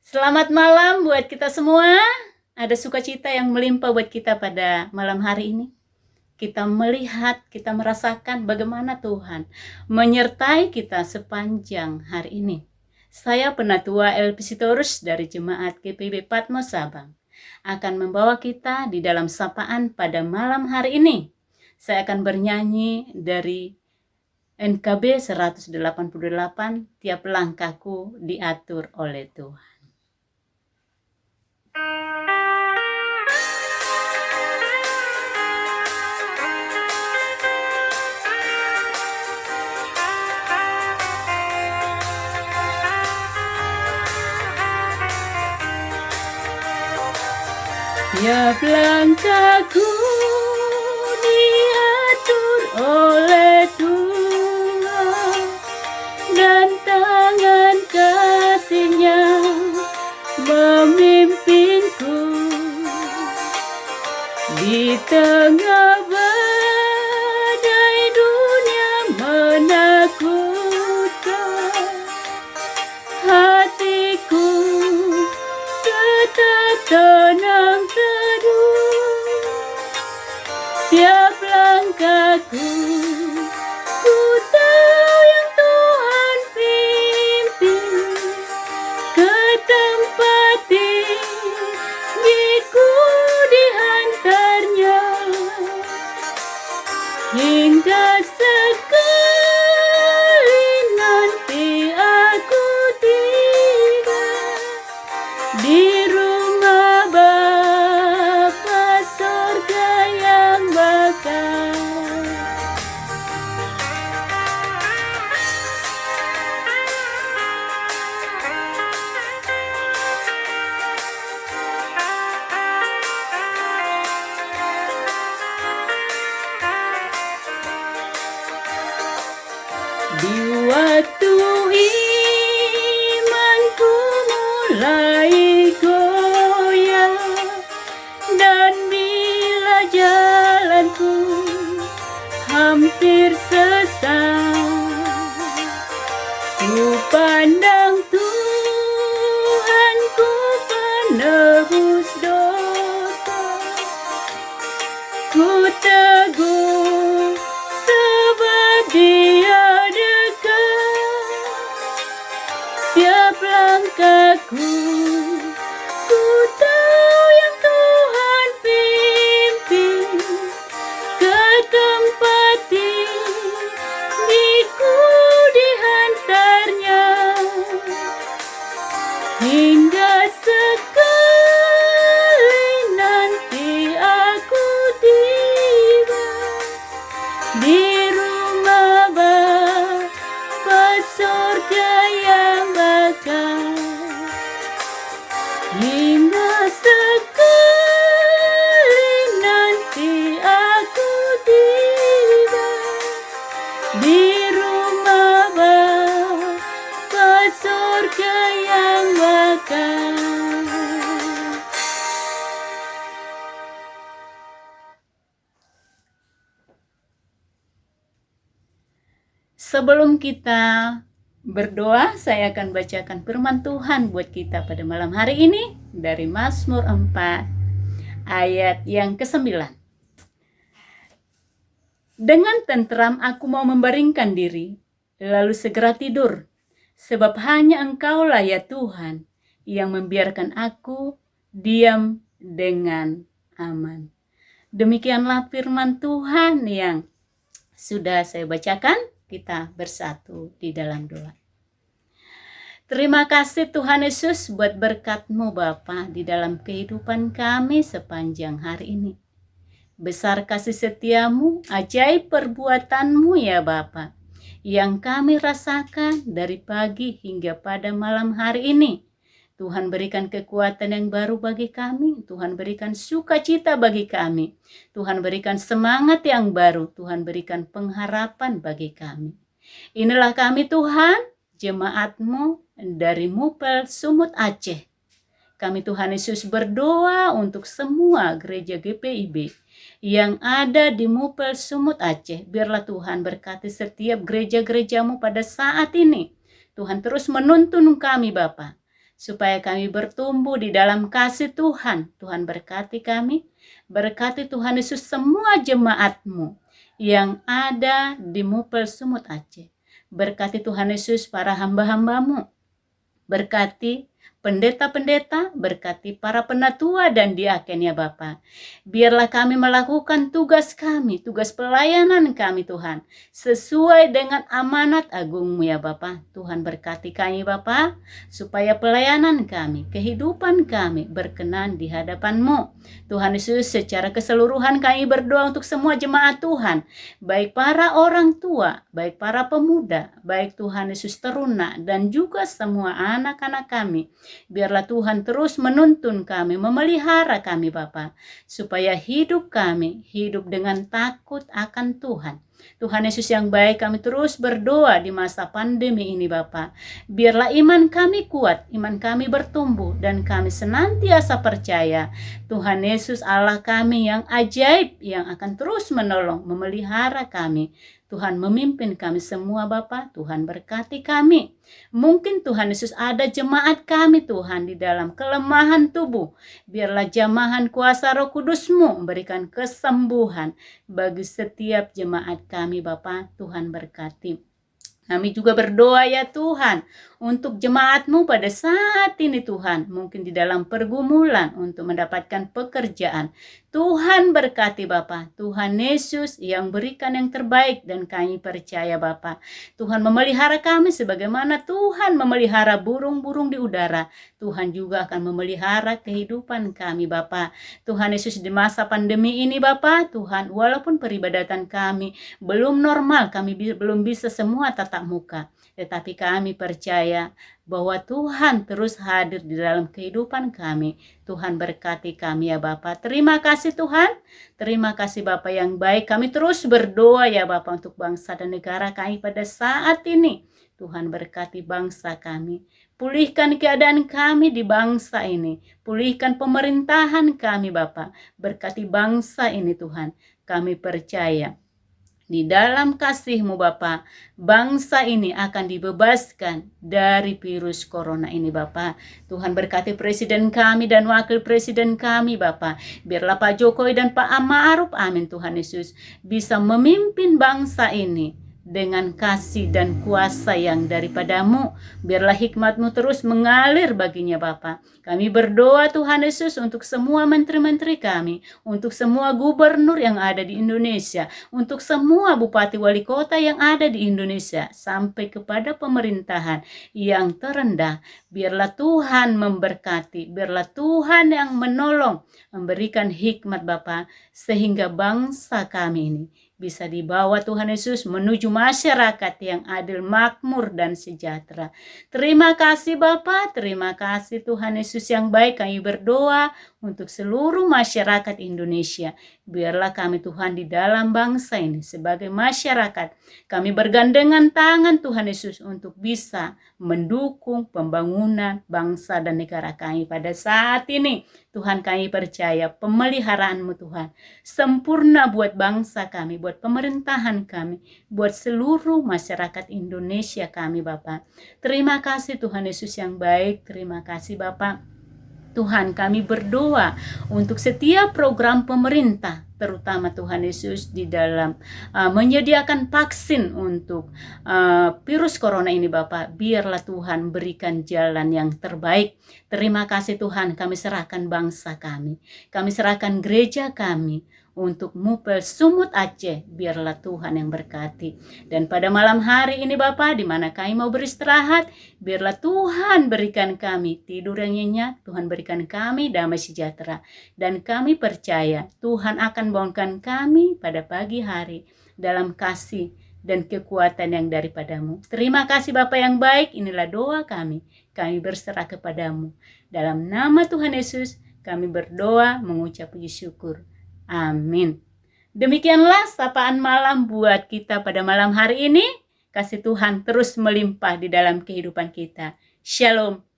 Selamat malam buat kita semua. Ada sukacita yang melimpah buat kita pada malam hari ini. Kita melihat, kita merasakan bagaimana Tuhan menyertai kita sepanjang hari ini. Saya Penatua Elpisitorus dari Jemaat GPIB Patmos Sabang akan membawa kita di dalam sapaan pada malam hari ini. Saya akan bernyanyi dari NKB 188, tiap langkahku diatur oleh Tuhan. Tiap langkahku diatur oleh Tuhan, dan tangan kasih-Nya memimpinku di tengah badai dunia menakutkan. Hatiku tetap tenang teduh, tiap langkahku ku tahu yang Tuhan pimpin ke tempat tinggiku dihantarnya, hingga sekali nanti aku tiba di rumah Bapa sorga yang bakal. Di waktu imanku mulai goyah, dan bila jalanku hampir sesat, ku pandang Tuhanku penebus dosa, ku teguh sebab Dia dekat. Tiap langkahku ku tahu yang Tuhan pimpin ke tempat tinggiku dihantarnya, hingga sekali nanti aku tiba di rumah Bapa sorga yang bakal, hingga sekali nanti aku tiba di rumah Bapa sorga yang bakal. Sebelum kita berdoa, saya akan bacakan firman Tuhan buat kita pada malam hari ini dari Mazmur 4 ayat yang ke-9. Dengan tenteram aku mau membaringkan diri, lalu segera tidur, sebab hanya Engkaulah ya Tuhan yang membiarkan aku diam dengan aman. Demikianlah firman Tuhan yang sudah saya bacakan. Kita bersatu di dalam doa. Terima kasih Tuhan Yesus buat berkat-Mu Bapa di dalam kehidupan kami sepanjang hari ini. Besar kasih setia-Mu, ajaib perbuatan-Mu ya Bapa, yang kami rasakan dari pagi hingga pada malam hari ini. Tuhan berikan kekuatan yang baru bagi kami. Tuhan berikan sukacita bagi kami. Tuhan berikan semangat yang baru. Tuhan berikan pengharapan bagi kami. Inilah kami Tuhan, jemaat-Mu dari Mupel Sumut Aceh. Kami Tuhan Yesus berdoa untuk semua gereja GPIB yang ada di Mupel Sumut Aceh. Biarlah Tuhan berkati setiap gereja-gereja-Mu pada saat ini. Tuhan terus menuntun kami Bapa. supaya kami bertumbuh di dalam kasih Tuhan. Tuhan berkati kami, berkati Tuhan Yesus semua jemaat-Mu yang ada di Mupel Sumut Aceh. Berkati Tuhan Yesus para hamba-hamba-Mu, berkati pendeta-pendeta, berkati para penatua dan diaken ya Bapa. Biarlah kami melakukan tugas kami, tugas pelayanan kami Tuhan, sesuai dengan amanat agung-Mu ya Bapa. Tuhan berkati kami Bapa, supaya pelayanan kami, kehidupan kami berkenan di hadapan-Mu. Tuhan Yesus, secara keseluruhan kami berdoa untuk semua jemaat Tuhan, baik para orang tua, baik para pemuda, baik Tuhan Yesus teruna, dan juga semua anak-anak kami. Biarlah Tuhan terus menuntun kami, memelihara kami Bapa, supaya hidup kami hidup dengan takut akan Tuhan. Tuhan Yesus yang baik, kami terus berdoa di masa pandemi ini Bapa. Biarlah iman kami kuat, iman kami bertumbuh, dan kami senantiasa percaya Tuhan Yesus Allah kami yang ajaib, yang akan terus menolong, memelihara kami. Tuhan memimpin kami semua Bapa. Tuhan berkati kami. Mungkin Tuhan Yesus ada jemaat kami Tuhan di dalam kelemahan tubuh. Biarlah jamahan kuasa Roh Kudus-Mu memberikan kesembuhan bagi setiap jemaat kami Bapa. Tuhan berkati. Kami juga berdoa ya Tuhan untuk jemaat-Mu pada saat ini Tuhan, mungkin di dalam pergumulan untuk mendapatkan pekerjaan. Tuhan berkati Bapa, Tuhan Yesus yang berikan yang terbaik, dan kami percaya Bapa, Tuhan memelihara kami sebagaimana Tuhan memelihara burung-burung di udara. Tuhan juga akan memelihara kehidupan kami Bapa. Tuhan Yesus, di masa pandemi ini Bapa, Tuhan, walaupun peribadatan kami belum normal, kami belum bisa semua tatap muka, tetapi kami percaya bahwa Tuhan terus hadir di dalam kehidupan kami. Tuhan berkati kami ya Bapa. Terima kasih Tuhan. Terima kasih Bapa yang baik. Kami terus berdoa ya Bapa untuk bangsa dan negara kami pada saat ini. Tuhan berkati bangsa kami. Pulihkan keadaan kami di bangsa ini. Pulihkan pemerintahan kami Bapa. Berkati bangsa ini Tuhan. Kami percaya di dalam kasih-Mu Bapa, bangsa ini akan dibebaskan dari virus corona ini Bapa. Tuhan berkati presiden kami dan wakil presiden kami Bapa. Biarlah Pak Jokowi dan Pak Ma'ruf, amin Tuhan Yesus, bisa memimpin bangsa ini dengan kasih dan kuasa yang daripada-Mu. Biarlah hikmat-Mu terus mengalir baginya Bapa. Kami berdoa Tuhan Yesus untuk semua menteri-menteri kami, untuk semua gubernur yang ada di Indonesia, untuk semua bupati wali kota yang ada di Indonesia, sampai kepada pemerintahan yang terendah. Biarlah Tuhan memberkati, biarlah Tuhan yang menolong, memberikan hikmat Bapa, sehingga bangsa kami ini bisa dibawa Tuhan Yesus menuju masyarakat yang adil, makmur, dan sejahtera. Terima kasih Bapa, terima kasih Tuhan Yesus yang baik. Kami berdoa untuk seluruh masyarakat Indonesia. Biarlah kami Tuhan di dalam bangsa ini sebagai masyarakat, kami bergandengan tangan Tuhan Yesus untuk bisa mendukung pembangunan bangsa dan negara kami pada saat ini. Tuhan, kami percaya pemeliharaan-Mu Tuhan sempurna buat bangsa kami, buat pemerintahan kami, buat seluruh masyarakat Indonesia kami Bapa. Terima kasih Tuhan Yesus yang baik. Terima kasih Bapa. Tuhan, kami berdoa untuk setiap program pemerintah, terutama Tuhan Yesus di dalam menyediakan vaksin untuk virus corona ini Bapak. Biarlah Tuhan berikan jalan yang terbaik. Terima kasih Tuhan, kami serahkan bangsa kami serahkan gereja kami untuk Mupel Sumut Aceh. Biarlah Tuhan yang berkati. Dan pada malam hari ini Bapa, di mana kami mau beristirahat, biarlah Tuhan berikan kami tidur yang nyenyak, Tuhan berikan kami damai sejahtera. Dan kami percaya Tuhan akan bangunkan kami pada pagi hari dalam kasih dan kekuatan yang daripada-Mu. Terima kasih Bapa yang baik, inilah doa kami. Kami berserah kepada-Mu. Dalam nama Tuhan Yesus, kami berdoa mengucap puji syukur. Amin. Demikianlah sapaan malam buat kita pada malam hari ini. Kasih Tuhan terus melimpah di dalam kehidupan kita. Shalom.